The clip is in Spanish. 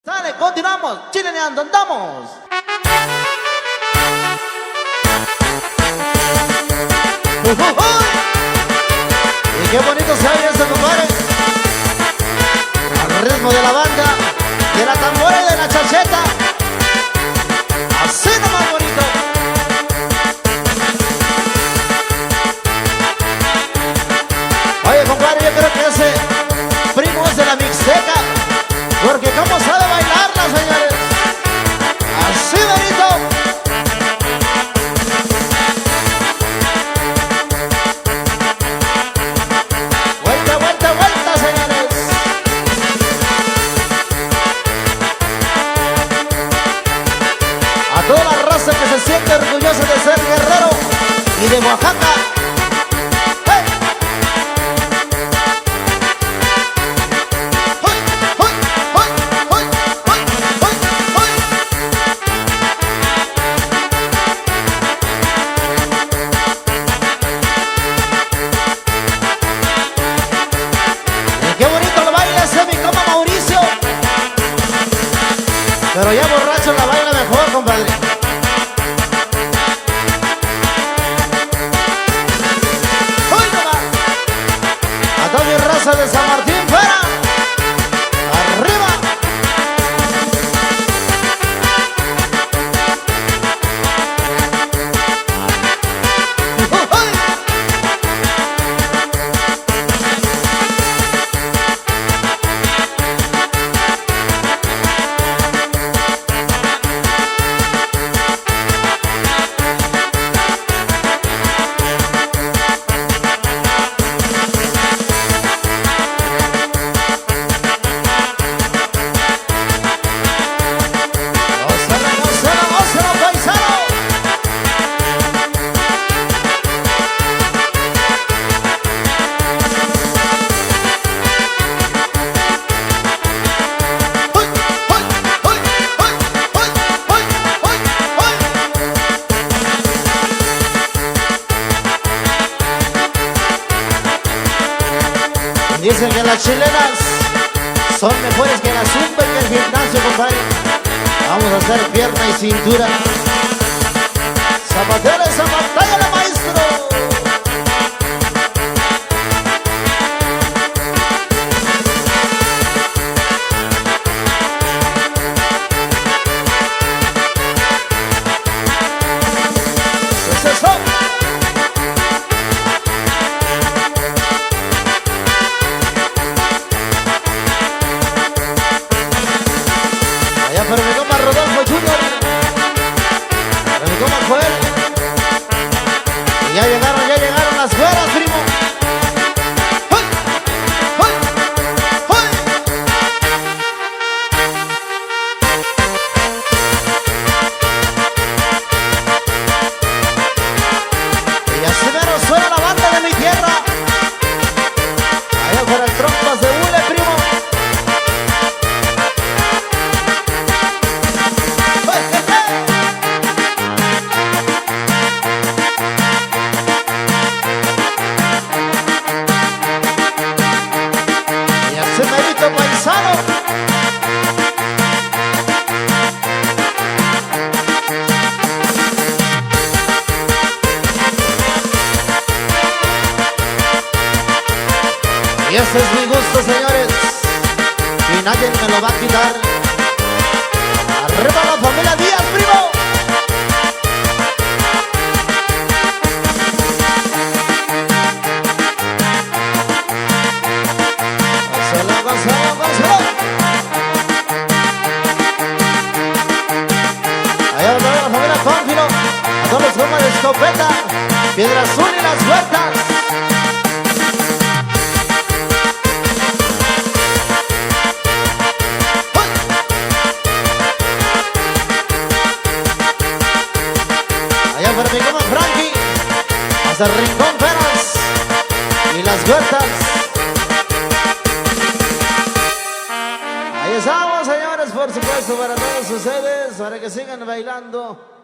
Sale, continuamos, chileneando, andamos. Y qué bonito se oye eso, compadre. Al ritmo de la banda, de la tambora y de la chacheta. Así nomás bonito. Oye, compadre, yo creo que ese primo es de la Mixteca, porque cómo sabe bailarla, señores. Así bonito. Vuelta, vuelta, vuelta, señores. A toda la raza que se siente orgullosa de ser guerrero y de Oaxaca. Qué bonito lo baila ese mi compa Mauricio. Pero ya borracho la baila mejor, compadre. ¡Uy, no va! A toda mi raza de San Martín, fuera. Arriba. Dicen que las chilenas son mejores que la zumba y que el gimnasio, compadre. Vamos a hacer pierna y cintura. Zapatero y zapatalla, maestro. ¿Qué es eso? Pero mi compa Rodolfo Junior, pero mi compa Joel, y ya llegaron las güeras, primo. ¡Hoy! ¡Hoy! ¡Hoy! Y así mero suena la banda de mi tierra. Allá fuera el trompas de hule, primo. Paisano. Y ese es mi gusto, señores, y nadie me lo va a quitar. Arriba la familia Díaz, primo. Allá va la familia Pánfilo, a todos los gomas de escopeta, Piedra Azul y las huertas. Allá para mi goma Frankie, hasta el Rincón Peras y las huertas. Ahí estamos, señores, por supuesto, para todos ustedes, para que sigan bailando.